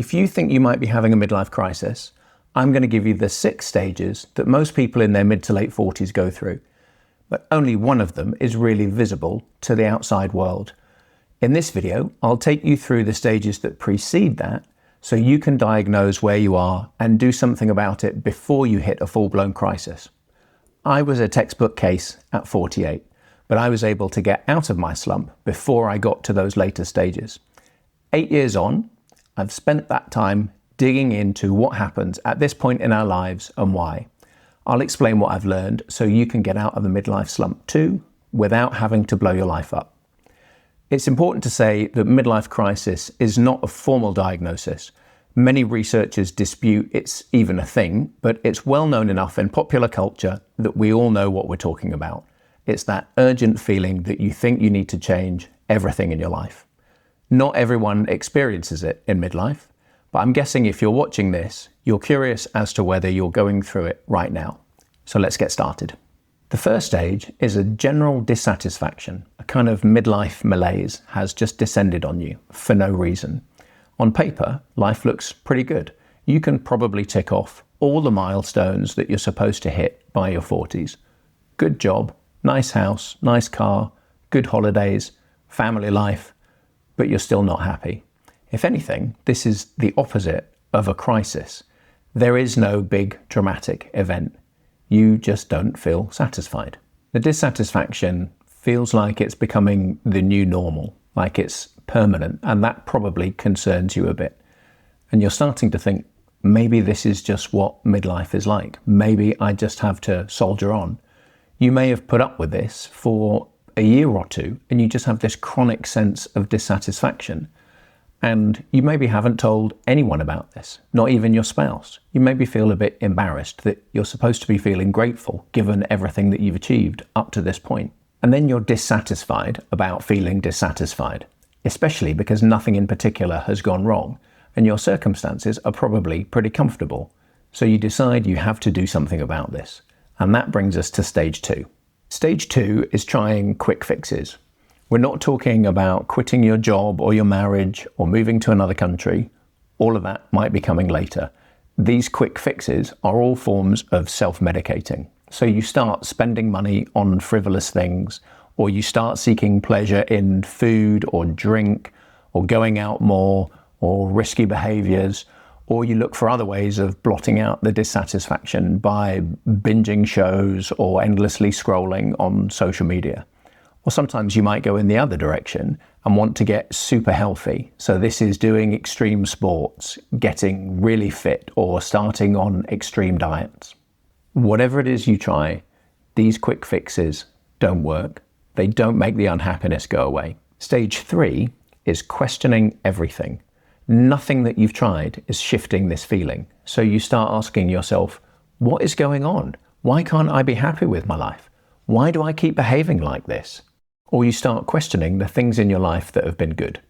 If you think you might be having a midlife crisis, I'm going to give you the 6 stages that most people in their mid to late 40s go through, but only one of them is really visible to the outside world. In this video, I'll take you through the stages that precede that so you can diagnose where you are and do something about it before you hit a full-blown crisis. I was a textbook case at 48, but I was able to get out of my slump before I got to those later stages. 8 years on, I've spent that time digging into what happens at this point in our lives and why. I'll explain what I've learned so you can get out of the midlife slump too, without having to blow your life up. It's important to say that midlife crisis is not a formal diagnosis. Many researchers dispute it's even a thing, but it's well known enough in popular culture that we all know what we're talking about. It's that urgent feeling that you think you need to change everything in your life. Not everyone experiences it in midlife, but I'm guessing if you're watching this, you're curious as to whether you're going through it right now. So let's get started. The first stage is a general dissatisfaction. A kind of midlife malaise has just descended on you for no reason. On paper, life looks pretty good. You can probably tick off all the milestones that you're supposed to hit by your 40s. Good job, nice house, nice car, good holidays, family life, but you're still not happy. If anything, this is the opposite of a crisis. There is no big dramatic event. You just don't feel satisfied. The dissatisfaction feels like it's becoming the new normal, like it's permanent, and that probably concerns you a bit. And you're starting to think, maybe this is just what midlife is like. Maybe I just have to soldier on. You may have put up with this for a year or two, and you just have this chronic sense of dissatisfaction. And you maybe haven't told anyone about this, not even your spouse. You maybe feel a bit embarrassed that you're supposed to be feeling grateful given everything that you've achieved up to this point. And then you're dissatisfied about feeling dissatisfied, especially because nothing in particular has gone wrong and your circumstances are probably pretty comfortable. So you decide you have to do something about this. And that brings us to stage 2. Stage 2 is trying quick fixes. We're not talking about quitting your job or your marriage or moving to another country. All of that might be coming later. These quick fixes are all forms of self-medicating. So you start spending money on frivolous things, or you start seeking pleasure in food or drink, or going out more, or risky behaviors, or you look for other ways of blotting out the dissatisfaction by binging shows or endlessly scrolling on social media. Or sometimes you might go in the other direction and want to get super healthy. So this is doing extreme sports, getting really fit, or starting on extreme diets. Whatever it is you try, these quick fixes don't work. They don't make the unhappiness go away. Stage 3 is questioning everything. Nothing that you've tried is shifting this feeling. So you start asking yourself, what is going on? Why can't I be happy with my life? Why do I keep behaving like this? Or you start questioning the things in your life that have been good.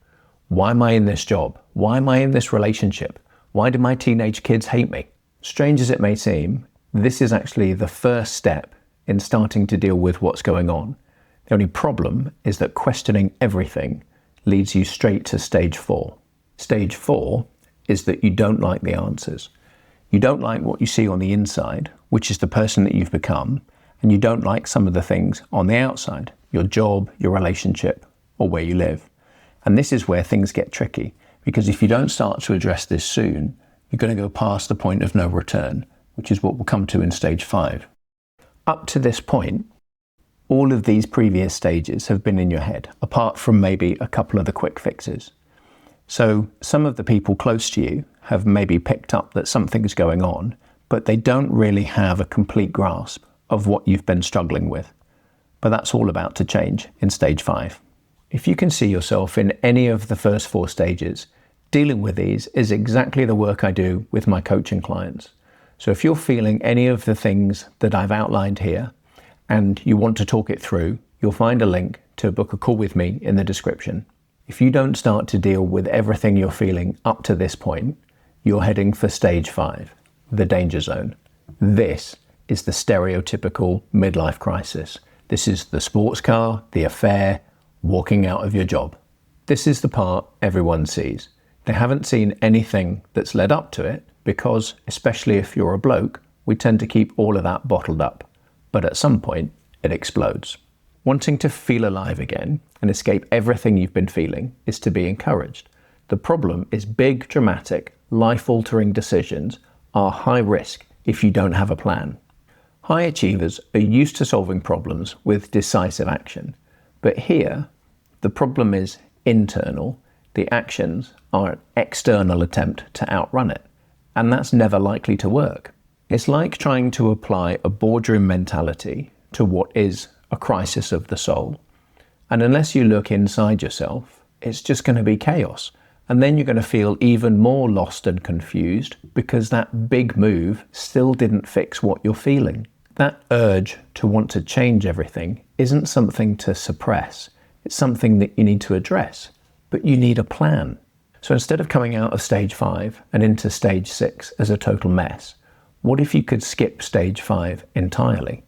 Why am I in this job? Why am I in this relationship? Why do my teenage kids hate me? Strange as it may seem, this is actually the first step in starting to deal with what's going on. The only problem is that questioning everything leads you straight to stage 4. Stage 4 is that you don't like the answers. You don't like what you see on the inside, which is the person that you've become, and you don't like some of the things on the outside, your job, your relationship, or where you live. And this is where things get tricky, because if you don't start to address this soon, you're going to go past the point of no return, which is what we'll come to in stage 5. Up to this point, all of these previous stages have been in your head, apart from maybe a couple of the quick fixes. So some of the people close to you have maybe picked up that something's going on, but they don't really have a complete grasp of what you've been struggling with. But that's all about to change in stage 5. If you can see yourself in any of the first 4 stages, dealing with these is exactly the work I do with my coaching clients. So if you're feeling any of the things that I've outlined here and you want to talk it through, you'll find a link to book a call with me in the description. If you don't start to deal with everything you're feeling up to this point, you're heading for stage 5, the danger zone. This is the stereotypical midlife crisis. This is the sports car, the affair, walking out of your job. This is the part everyone sees. They haven't seen anything that's led up to it because, especially if you're a bloke, we tend to keep all of that bottled up. But at some point, it explodes. Wanting to feel alive again and escape everything you've been feeling is to be encouraged. The problem is big, dramatic, life-altering decisions are high risk if you don't have a plan. High achievers are used to solving problems with decisive action. But here, the problem is internal. The actions are an external attempt to outrun it. And that's never likely to work. It's like trying to apply a boardroom mentality to what is a crisis of the soul. And unless you look inside yourself, it's just going to be chaos. And then you're going to feel even more lost and confused because that big move still didn't fix what you're feeling. That urge to want to change everything isn't something to suppress. It's something that you need to address, but you need a plan. So instead of coming out of stage 5 and into stage 6 as a total mess, what if you could skip stage 5 entirely?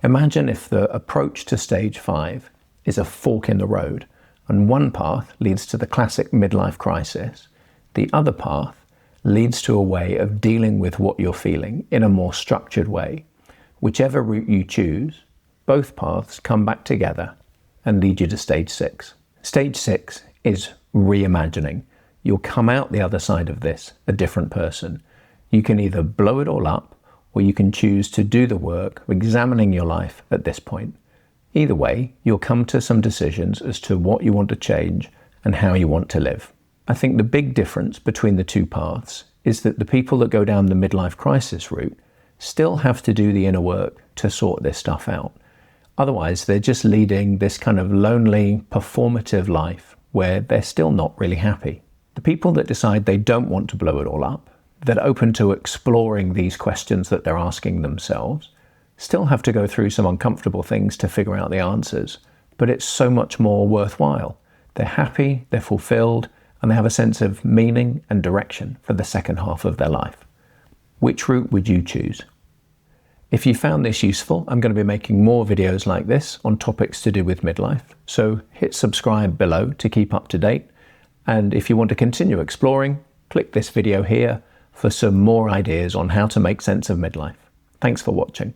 Imagine if the approach to stage 5 is a fork in the road, and one path leads to the classic midlife crisis. The other path leads to a way of dealing with what you're feeling in a more structured way. Whichever route you choose, both paths come back together and lead you to stage 6. Stage 6 is reimagining. You'll come out the other side of this a different person. You can either blow it all up, or you can choose to do the work of examining your life at this point. Either way, you'll come to some decisions as to what you want to change and how you want to live. I think the big difference between the two paths is that the people that go down the midlife crisis route still have to do the inner work to sort this stuff out. Otherwise, they're just leading this kind of lonely, performative life where they're still not really happy. The people that decide they don't want to blow it all up, that are open to exploring these questions that they're asking themselves, still have to go through some uncomfortable things to figure out the answers, but it's so much more worthwhile. They're happy, they're fulfilled, and they have a sense of meaning and direction for the second half of their life. Which route would you choose? If you found this useful, I'm going to be making more videos like this on topics to do with midlife, so hit subscribe below to keep up to date. And if you want to continue exploring, click this video here for some more ideas on how to make sense of midlife. Thanks for watching.